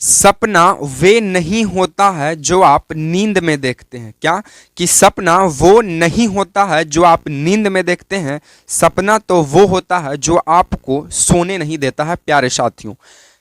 सपना वे नहीं होता है जो आप नींद में देखते हैं। क्या कि सपना वो नहीं होता है जो आप नींद में देखते हैं, सपना तो वो होता है जो आपको सोने नहीं देता है। प्यारे साथियों,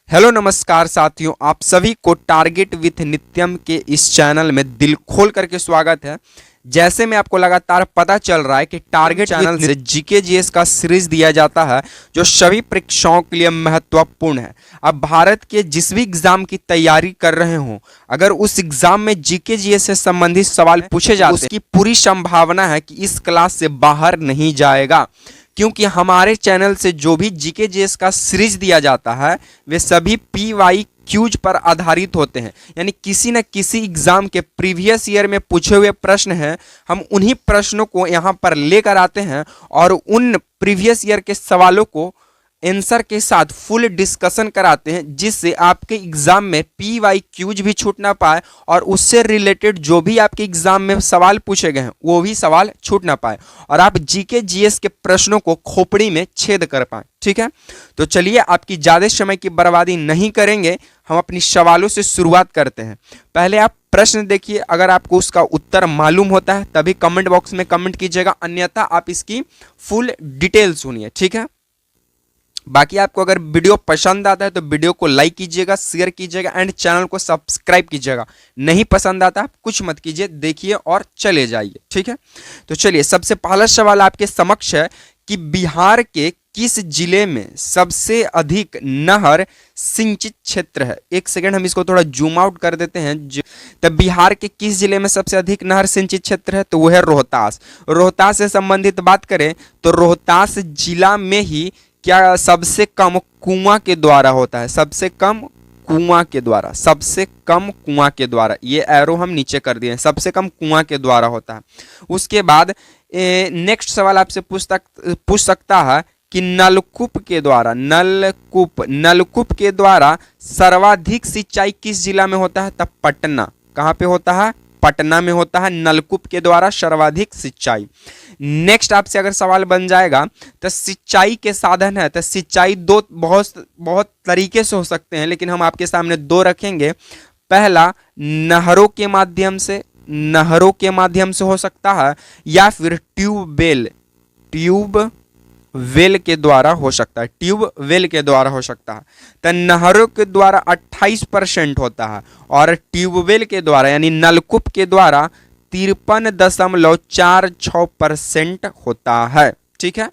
हेलो नमस्कार साथियों, आप सभी को टारगेट विथ नित्यम के इस चैनल में दिल खोल करके स्वागत है। जैसे में आपको लगातार पता चल रहा है कि टारगेट चैनल से जीके जीएस का सीरीज दिया जाता है जो सभी परीक्षाओं के लिए महत्वपूर्ण है। अब भारत के जिस भी एग्जाम की तैयारी कर रहे हो, अगर उस एग्जाम में जीके जीएस से संबंधित सवाल पूछे जाते हैं, उसकी पूरी संभावना है कि इस क्लास से बाहर नहीं जाएगा, क्योंकि हमारे चैनल से जो भी जीके जीएस का सीरीज दिया जाता है वे सभी पीवाई क्यूज पर आधारित होते हैं। यानी किसी न किसी एग्जाम के प्रीवियस ईयर में पूछे हुए प्रश्न हैं, हम उन्हीं प्रश्नों को यहाँ पर लेकर आते हैं और उन प्रीवियस ईयर के सवालों को आंसर के साथ फुल डिस्कशन कराते हैं, जिससे आपके एग्जाम में पीवाई क्यूज भी छूट ना पाए और उससे रिलेटेड जो भी आपके एग्जाम में सवाल पूछे गए हैं वो भी सवाल छूट ना पाए और आप जीके जीएस के प्रश्नों को खोपड़ी में छेद कर पाए। ठीक है, तो चलिए आपकी ज्यादा समय की बर्बादी नहीं करेंगे, हम अपनी सवालों से शुरुआत करते हैं। पहले आप प्रश्न देखिए, अगर आपको उसका उत्तर मालूम होता है तभी कमेंट बॉक्स में कमेंट कीजिएगा, अन्यथा आप इसकी फुल डिटेल सुनिए। ठीक है, बाकी आपको अगर वीडियो पसंद आता है तो वीडियो को लाइक कीजिएगा, शेयर कीजिएगा एंड चैनल को सब्सक्राइब कीजिएगा। नहीं पसंद आता आप कुछ मत कीजिए, देखिए और चले जाइए। ठीक है, तो चलिए सबसे पहला सवाल आपके समक्ष है कि बिहार के किस जिले में सबसे अधिक नहर सिंचित क्षेत्र है। एक सेकंड हम इसको थोड़ा जूम आउट कर देते हैं। तब बिहार के किस जिले में सबसे अधिक नहर सिंचित क्षेत्र है, तो वो है रोहतास। रोहतास से संबंधित बात करें तो रोहतास जिला में ही क्या सबसे कम कुआं के द्वारा होता है, सबसे कम कुआं के द्वारा, सबसे कम कुआं के द्वारा, ये एरो हम नीचे कर दिए, सबसे कम कुआं के द्वारा होता है। उसके बाद नेक्स्ट सवाल आपसे पूछ सकता है कि नलकूप के द्वारा, नलकूप के द्वारा सर्वाधिक सिंचाई किस जिला में होता है, तब पटना। कहाँ पे होता है, पटना में होता है नलकूप के द्वारा सर्वाधिक सिंचाई। नेक्स्ट आपसे अगर सवाल बन जाएगा तो सिंचाई के साधन है, तो सिंचाई दो बहुत तरीके से हो सकते हैं, लेकिन हम आपके सामने दो रखेंगे। पहला नहरों के माध्यम से, नहरों के माध्यम से हो सकता है, या फिर ट्यूबवेल के द्वारा हो सकता है, ट्यूबवेल के द्वारा हो सकता है। तो नहरों के द्वारा 28% होता है और ट्यूबवेल के द्वारा यानी नलकूप के द्वारा 53.46% होता है। ठीक है,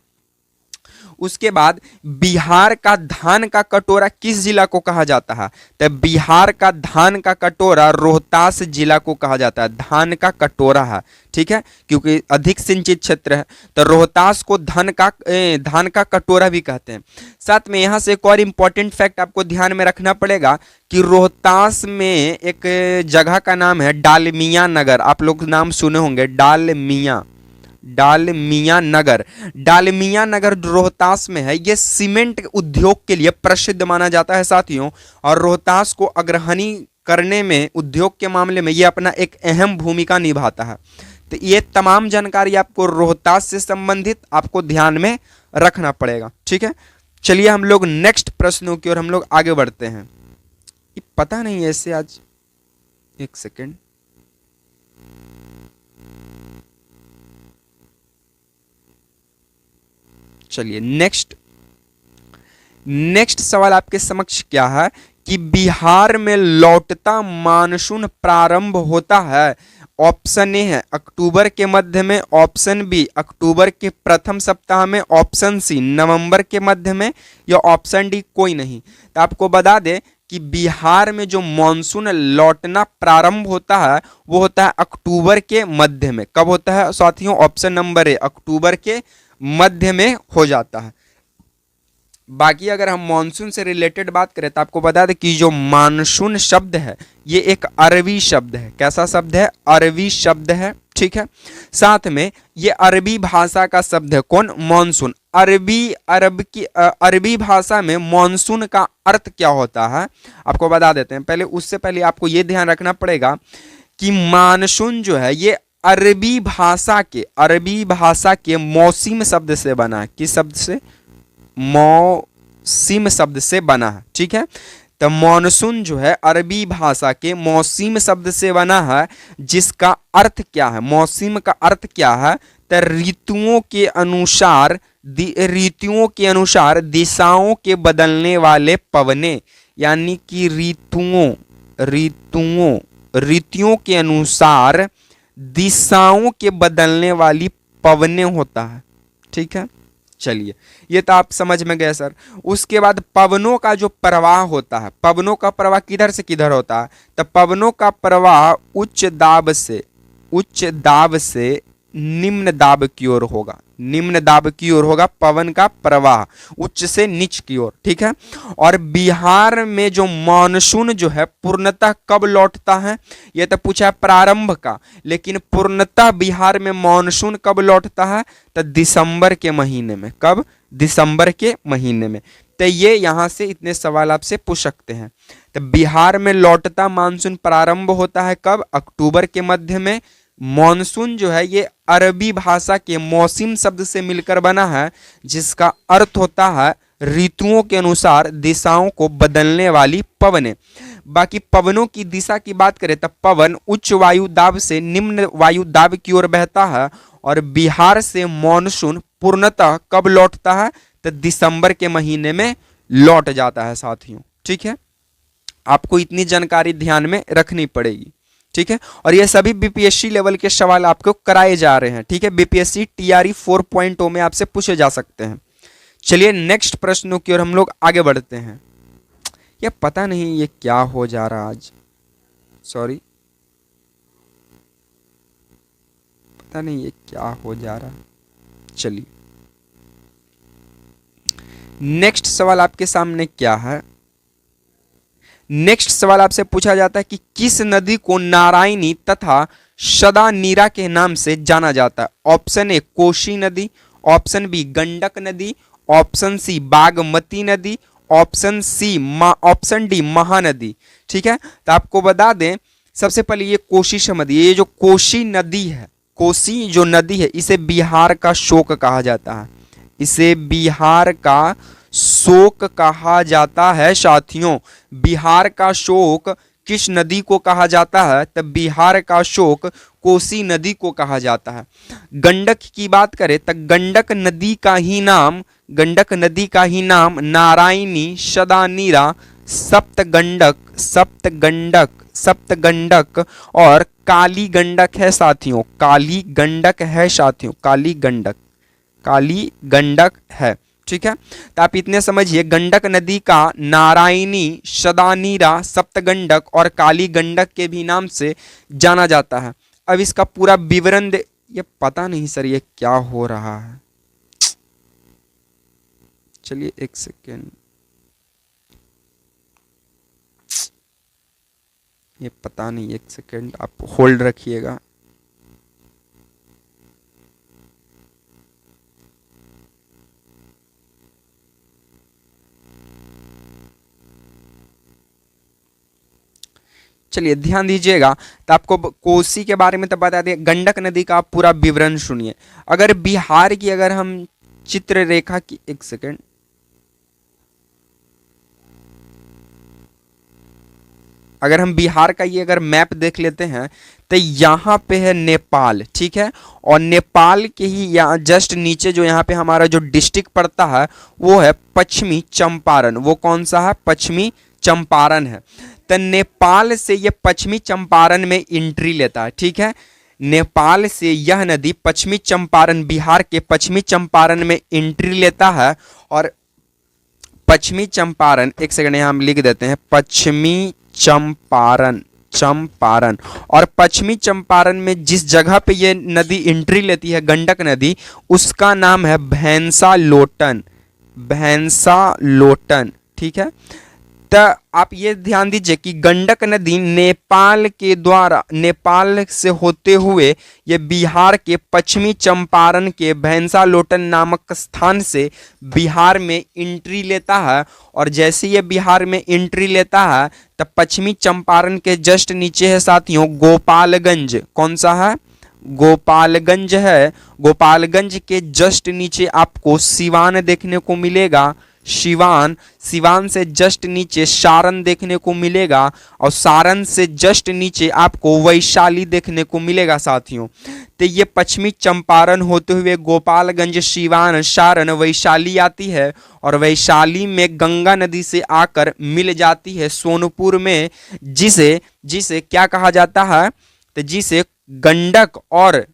उसके बाद बिहार का धान का कटोरा किस जिला को कहा जाता है, तो बिहार का धान का कटोरा रोहतास जिला को कहा जाता है। धान का कटोरा है, ठीक है, क्योंकि अधिक सिंचित क्षेत्र है तो रोहतास को धान का कटोरा भी कहते हैं। साथ में यहाँ से एक और इम्पोर्टेंट फैक्ट आपको ध्यान में रखना पड़ेगा कि रोहतास में एक जगह का नाम है डालमिया नगर। आप लोग नाम सुने होंगे, डालमिया नगर रोहतास में है। यह सीमेंट उद्योग के लिए प्रसिद्ध माना जाता है साथियों, और रोहतास को अग्रणी करने में, उद्योग के मामले में यह अपना एक अहम भूमिका निभाता है। तो ये तमाम जानकारी आपको रोहतास से संबंधित आपको ध्यान में रखना पड़ेगा। ठीक है, चलिए हम लोग नेक्स्ट प्रश्नों की ओर हम लोग आगे बढ़ते हैं। ये पता नहीं ऐसे आज, एक सेकेंड, चलिए नेक्स्ट सवाल आपके समक्ष क्या है कि बिहार में लौटता मानसून प्रारंभ होता है। ऑप्शन ए है अक्टूबर के मध्य में, ऑप्शन बी अक्टूबर के प्रथम सप्ताह में, ऑप्शन सी नवंबर के मध्य में, या ऑप्शन डी कोई नहीं। तो आपको बता दें कि बिहार में जो मानसून लौटना प्रारंभ होता है वो होता है अक्टूबर के मध्य में। कब होता है साथियों, ऑप्शन नंबर ए अक्टूबर के मध्य में हो जाता है। बाकी अगर हम मानसून से रिलेटेड बात करें तो आपको बता दें कि जो मानसून शब्द है ये एक अरबी शब्द है। कैसा शब्द है, अरबी शब्द है। ठीक है, साथ में ये अरबी भाषा का शब्द है, कौन, मानसून। अरबी भाषा में मानसून का अर्थ क्या होता है आपको बता देते हैं। पहले उससे पहले आपको ये ध्यान रखना पड़ेगा कि मानसून जो है ये अरबी भाषा के मौसिम शब्द से बना है। किस शब्द से, मौसिम शब्द से बना है। ठीक है, तो मॉनसून जो है अरबी भाषा के मौसिम शब्द से बना है, जिसका अर्थ क्या है, मौसिम का अर्थ क्या है, तो ऋतुओं के अनुसार दिशाओं के बदलने वाले पवने, यानी कि ऋतुओं के अनुसार दिशाओं के बदलने वाली पवने होता है। ठीक है, चलिए ये तो आप समझ में गए सर। उसके बाद पवनों का जो प्रवाह होता है, पवनों का प्रवाह किधर से किधर होता है, तो पवनों का प्रवाह उच्च दाब से निम्न दाब की ओर होगा, निम्न दाब की ओर होगा पवन का प्रवाह, उच्च से नीच की ओर। ठीक है, और बिहार में जो मानसून जो है पूर्णतः कब लौटता है, यह तो पूछा है प्रारंभ का, लेकिन पूर्णतः बिहार में मानसून कब लौटता है, तो दिसंबर के महीने में। कब, दिसंबर के महीने में। तो ये यहां से इतने सवाल आपसे पूछ सकते हैं। तो बिहार में लौटता मानसून प्रारंभ होता है कब, अक्टूबर के मध्य में। मॉनसून जो है ये अरबी भाषा के मौसिम शब्द से मिलकर बना है, जिसका अर्थ होता है ऋतुओं के अनुसार दिशाओं को बदलने वाली पवनें। बाकी पवनों की दिशा की बात करें तो पवन उच्च वायु दाब से निम्न वायु दाब की ओर बहता है, और बिहार से मॉनसून पूर्णतः कब लौटता है, तो दिसंबर के महीने में लौट जाता है साथियों। ठीक है, आपको इतनी जानकारी ध्यान में रखनी पड़ेगी। ठीक है, और ये सभी बीपीएससी लेवल के सवाल आपको कराए जा रहे हैं। ठीक है, बीपीएससी टीआरई 4.0 में आपसे पूछे जा सकते हैं। चलिए नेक्स्ट प्रश्नों की ओर हम लोग आगे बढ़ते हैं। ये पता नहीं ये क्या हो जा रहा आज, सॉरी, पता नहीं ये क्या हो जा रहा। चलिए नेक्स्ट सवाल आपके सामने क्या है। नेक्स्ट सवाल आपसे पूछा जाता है कि किस नदी को नारायणी तथा सदा नीरा के नाम से जाना जाता है। ऑप्शन ए कोसी नदी, ऑप्शन बी गंडक नदी, ऑप्शन सी बागमती नदी, ऑप्शन डी महानदी। ठीक है, तो आपको बता दें सबसे पहले ये कोसी समझिए, ये जो कोसी नदी है, कोसी जो नदी है, इसे बिहार का शोक कहा जाता है, इसे बिहार का शोक कहा जाता है साथियों। बिहार का शोक किस नदी को कहा जाता है, तो बिहार का शोक कोसी नदी को कहा जाता है। गंडक की बात करें तो गंडक नदी का ही नाम नारायणी, सदानीरा, सप्तगंडक और काली गंडक है साथियों। काली गंडक है। ठीक है, तो आप इतने समझिए, गंडक नदी का नारायणी, सदानीरा, सप्तगंडक और काली गंडक के भी नाम से जाना जाता है। अब इसका पूरा विवरण ये पता नहीं सर ये क्या हो रहा है, चलिए एक सेकेंड, ये पता नहीं, एक सेकेंड आप होल्ड रखिएगा। चलिए ध्यान दीजिएगा, तो आपको कोसी के बारे में तो बता दें, गंडक नदी का आप पूरा विवरण सुनिए। अगर बिहार की अगर हम चित्र रेखा की, एक सेकेंड, अगर हम बिहार का ये अगर मैप देख लेते हैं तो यहाँ पे है नेपाल। ठीक है, और नेपाल के ही यहाँ जस्ट नीचे जो यहाँ पे हमारा जो डिस्ट्रिक्ट पड़ता है वो है पश्चिमी चंपारण। वो कौन सा है, पश्चिमी चंपारण है। तो नेपाल से ये पश्चिमी चंपारण में एंट्री लेता है। ठीक है, नेपाल से यह नदी पश्चिमी चंपारण, बिहार के पश्चिमी चंपारण में एंट्री लेता है। और पश्चिमी चंपारण, एक सेकंड यहाँ हम लिख देते हैं, पश्चिमी चंपारण, और पश्चिमी चंपारण में जिस जगह पे ये नदी एंट्री लेती है, गंडक नदी, उसका नाम है भैंसा लोटन। ठीक है, तो आप ये ध्यान दीजिए कि गंडक नदी नेपाल से होते हुए ये बिहार के पश्चिमी चंपारण के भैंसा लोटन नामक स्थान से बिहार में एंट्री लेता है। और जैसे ये बिहार में एंट्री लेता है तो पश्चिमी चंपारण के जस्ट नीचे है साथियों गोपालगंज। कौन सा है, गोपालगंज है। गोपालगंज के जस्ट नीचे आपको सिवान देखने को मिलेगा, सिवान, सिवान से जस्ट नीचे सारण देखने को मिलेगा और सारण से जस्ट नीचे आपको वैशाली देखने को मिलेगा साथियों। तो ये पश्चिमी चंपारण होते हुए गोपालगंज, सिवान, सारण, वैशाली आती है और वैशाली में गंगा नदी से आकर मिल जाती है सोनपुर में, जिसे जिसे क्या कहा जाता है, तो जिसे गंडक और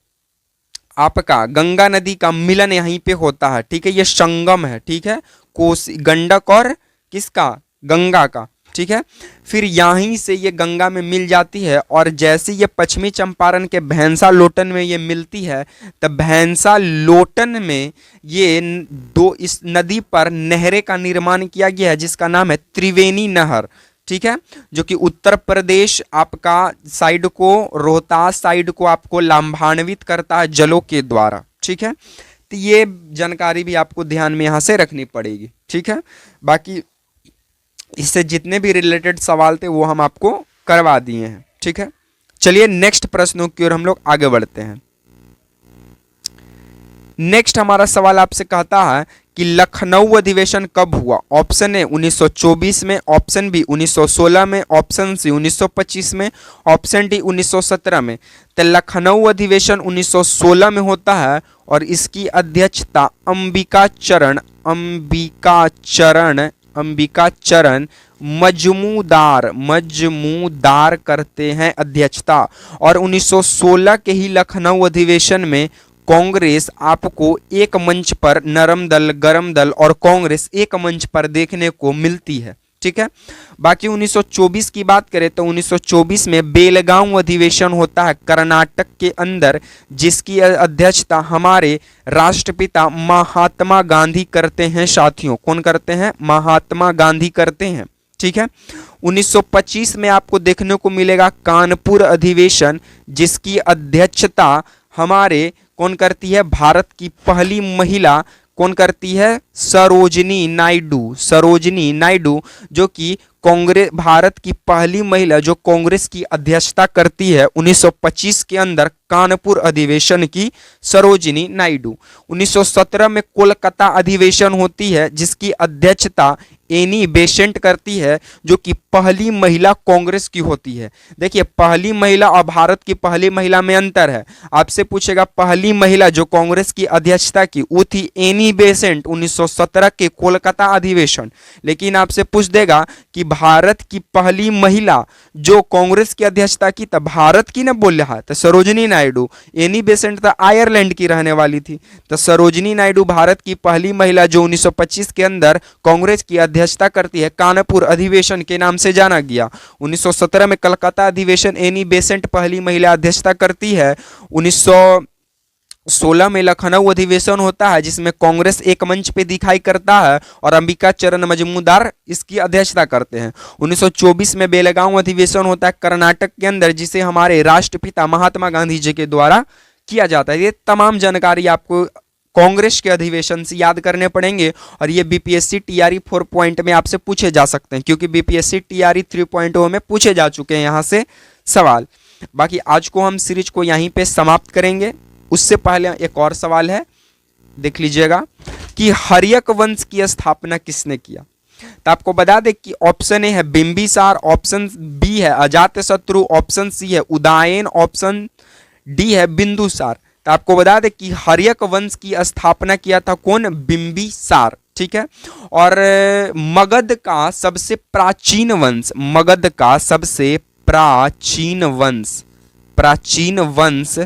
आपका गंगा नदी का मिलन यहीं पे होता है। ठीक है, ये संगम है। ठीक है, कोसी, गंडक और किसका, गंगा का। ठीक है, फिर यहीं से ये गंगा में मिल जाती है और जैसे ये पश्चिमी चंपारण के भैंसा लोटन में ये मिलती है, तब भैंसा लोटन में ये दो, इस नदी पर नहरें का निर्माण किया गया है जिसका नाम है त्रिवेणी नहर। ठीक है, जो कि उत्तर प्रदेश आपका साइड को, रोहतास साइड को आपको लाभान्वित करता है जलों के द्वारा। ठीक है, तो ये जानकारी भी आपको ध्यान में यहाँ से रखनी पड़ेगी। ठीक है, बाकी इससे जितने भी रिलेटेड सवाल थे वो हम आपको करवा दिए हैं। ठीक है, चलिए नेक्स्ट प्रश्नों की ओर हम लोग आगे बढ़ते हैं। नेक्स्ट हमारा सवाल आपसे कहता है कि लखनऊ अधिवेशन कब हुआ? ऑप्शन ए 1924 में, ऑप्शन बी 1916 में, ऑप्शन सी 1925 में, ऑप्शन डी 1917 में। तो लखनऊ अधिवेशन 1916 में होता है और इसकी अध्यक्षता अंबिका चरण मजमूदार करते हैं अध्यक्षता। और 1916 के ही लखनऊ अधिवेशन में कांग्रेस आपको एक मंच पर, नरम दल, गरम दल और कांग्रेस एक मंच पर देखने को मिलती है। ठीक है, बाकी 1924 की बात करें तो 1924 में बेलगांव अधिवेशन होता है कर्नाटक के अंदर, जिसकी अध्यक्षता हमारे राष्ट्रपिता महात्मा गांधी करते हैं साथियों। कौन करते हैं? महात्मा गांधी करते हैं। ठीक है, 1925 में आपको देखने को मिलेगा कानपुर अधिवेशन, जिसकी अध्यक्षता हमारे कौन करती है? भारत की पहली महिला कौन करती है? सरोजिनी नायडू, जो कि कांग्रेस, भारत की पहली महिला जो कांग्रेस की अध्यक्षता करती है 1925 के अंदर कानपुर अधिवेशन की सरोजिनी नायडू। 1917 में कोलकाता अधिवेशन होती है जिसकी अध्यक्षता एनी बेसेंट करती है, जो कि पहली महिला कांग्रेस की होती है। देखिए, पहली महिला और भारत की पहली महिला में अंतर है। आपसे पूछेगा पहली महिला जो कांग्रेस की अध्यक्षता की वो थी एनी बेसेंट 1917 के कोलकाता अधिवेशन, लेकिन आपसे पूछ देगा कि भारत की पहली महिला जो कांग्रेस की अध्यक्षता की, तब भारत की ना बोल रहा है, तो सरोजिनी नायडू। एनी बेसेंट तो आयरलैंड की रहने वाली थी, तो सरोजिनी नायडू भारत की पहली महिला जो 1925 के अंदर कांग्रेस की अध्यक्षता करती है, कानपुर अधिवेशन के नाम से जाना गया। 1917 में कलकत्ता अधिवेशन एनी बेसेंट पहली महिला अध्यक्षता करती है। 1916 में लखनऊ अधिवेशन होता है जिसमें कांग्रेस एक मंच पे दिखाई करता है और अंबिका चरण मजमूदार इसकी अध्यक्षता करते हैं। 1924 में बेलगांव अधिवेशन होता है कर्नाटक के अंदर, जिसे हमारे राष्ट्रपिता महात्मा गांधी जी के द्वारा किया जाता है। ये तमाम जानकारी आपको कांग्रेस के अधिवेशन से याद करने पड़ेंगे और ये बीपीएससी टीआरई 4 पॉइंट में आपसे पूछे जा सकते हैं, क्योंकि बीपीएससी टीआरई 3.0 में पूछे जा चुके हैं यहाँ से सवाल। बाकी आज को हम सीरीज को यहीं पे समाप्त करेंगे। उससे पहले एक और सवाल है, देख लीजिएगा कि हर्यक वंश की स्थापना किसने किया? तो आपको बता दें कि ऑप्शन ए है बिंबिसार, ऑप्शन बी है अजातशत्रु, ऑप्शन सी है उदयन, ऑप्शन डी है बिंदुसार। तो आपको बता दें कि हर्यक वंश की स्थापना किया था कौन? बिंबिसार। ठीक है, और मगध का सबसे प्राचीन वंश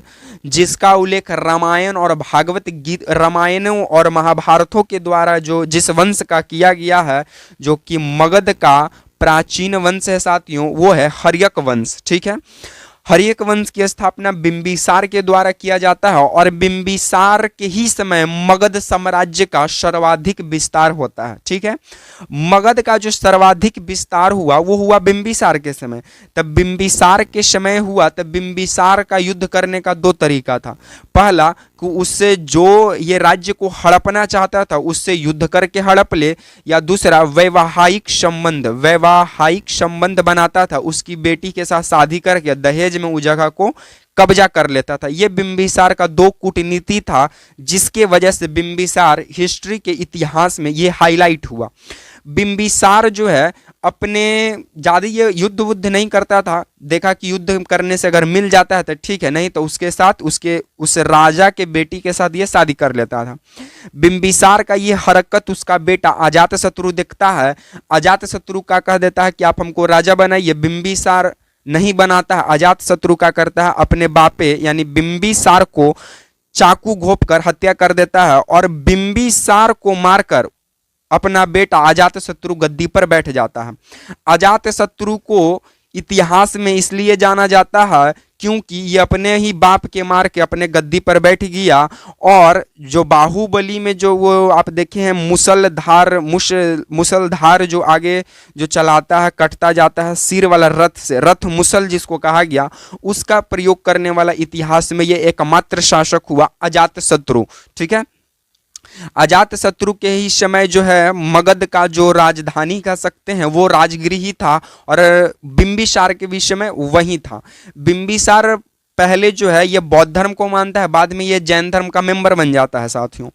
जिसका उल्लेख रामायण और भागवत गीता, रामायणों और महाभारतों के द्वारा जो जिस वंश का किया गया है, जो कि मगध का प्राचीन वंश है साथियों, वो है हर्यक वंश। ठीक है, हर्यक वंश की स्थापना बिंबिसार के द्वारा किया जाता है और बिंबिसार के ही समय मगध साम्राज्य का सर्वाधिक विस्तार होता है। ठीक है, मगध का जो सर्वाधिक विस्तार हुआ वो हुआ बिंबिसार के समय। तब बिंबिसार के समय हुआ, तब बिंबिसार का युद्ध करने का दो तरीका था। पहला कि उससे जो ये राज्य को हड़पना चाहता था उससे युद्ध करके हड़प ले, या दूसरा वैवाहिक संबंध बनाता था, उसकी बेटी के साथ शादी करके दहेज में उस जगह को कब्जा कर लेता था। ये बिंबिसार का दो कूटनीति था जिसके वजह से बिंबिसार हिस्ट्री के इतिहास में ये हाईलाइट हुआ। बिंबिसार जो है अपने ज़्यादा ये युद्ध वुद्ध नहीं करता था, देखा कि युद्ध करने से अगर मिल जाता है तो ठीक है, नहीं तो उसके साथ उस राजा के बेटी के साथ ये शादी कर लेता था। बिंबिसार का ये हरकत उसका बेटा अजातशत्रु देखता है। अजातशत्रु का कह देता है कि आप हमको राजा बनाइए। बिंबिसार नहीं बनाता है। अजातशत्रु का करता है, अपने बापे यानी बिंबिसार को चाकू घोंपकर हत्या कर देता है और बिंबिसार को मारकर अपना बेटा अजातशत्रु गद्दी पर बैठ जाता है। अजातशत्रु को इतिहास में इसलिए जाना जाता है क्योंकि ये अपने ही बाप के मार के अपने गद्दी पर बैठ गया। और जो बाहुबली में जो वो आप देखे हैं मुसलधार जो आगे जो चलाता है, कटता जाता है सिर वाला रथ से, रथ मुसल जिसको कहा गया, उसका प्रयोग करने वाला इतिहास में ये एकमात्र शासक हुआ अजातशत्रु। ठीक है, अजातशत्रु के ही समय जो है मगध का जो राजधानी कह सकते हैं वो राजगृह ही था और बिंबिसार के विषय में वही था। बिंबिसार पहले जो है ये बौद्ध धर्म को मानता है, बाद में ये जैन धर्म का मेंबर बन जाता है। साथियों,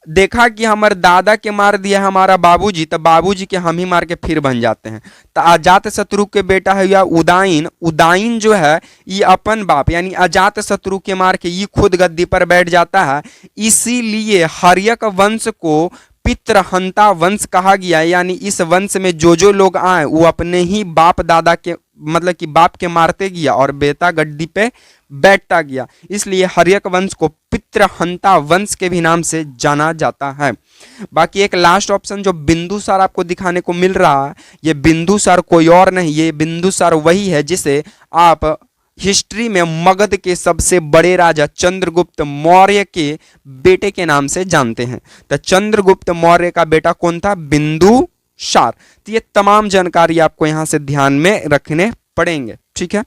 देखा कि हमारे दादा के मार दिया हमारा बाबूजी, तो बाबूजी के हम ही मार के फिर बन जाते हैं। तो अजातशत्रु के बेटा है या उदाइन, उदाइन जो है ये अपन बाप यानी अजातशत्रु के मार के ये खुद गद्दी पर बैठ जाता है। इसीलिए हर्यक वंश को पितृहंता वंश कहा गया, यानी इस वंश में जो लोग आए वो अपने ही बाप दादा के मतलब कि बाप के मारते गया और बेटा गद्दी पे बैठता गया। इसलिए हर्यक वंश को पितृहंता वंश के भी नाम से जाना जाता है। बाकी एक लास्ट ऑप्शन जो बिंदुसार आपको दिखाने को मिल रहा है, ये बिंदुसार कोई और नहीं, ये बिंदुसार वही है जिसे आप हिस्ट्री में मगध के सबसे बड़े राजा चंद्रगुप्त मौर्य के बेटे के नाम से जानते हैं। तो चंद्रगुप्त मौर्य का बेटा कौन था? बिंदुसार। तो ये तमाम जानकारी आपको यहां से ध्यान में रखने पड़ेंगे। ठीक है,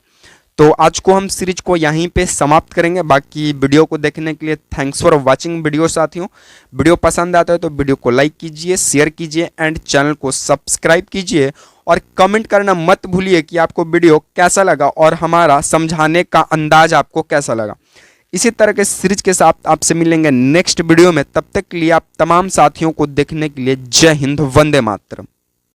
तो आज को हम सीरीज को यहीं पे समाप्त करेंगे। बाकी वीडियो को देखने के लिए थैंक्स फॉर वाचिंग वीडियो। साथियों, वीडियो पसंद आता है तो वीडियो को लाइक कीजिए, शेयर कीजिए एंड चैनल को सब्सक्राइब कीजिए और कमेंट करना मत भूलिए कि आपको वीडियो कैसा लगा और हमारा समझाने का अंदाज आपको कैसा लगा। इसी तरह के सीरीज के साथ आपसे मिलेंगे नेक्स्ट वीडियो में। तब तक के लिए आप तमाम साथियों को देखने के लिए जय हिंद, वंदे मातरम।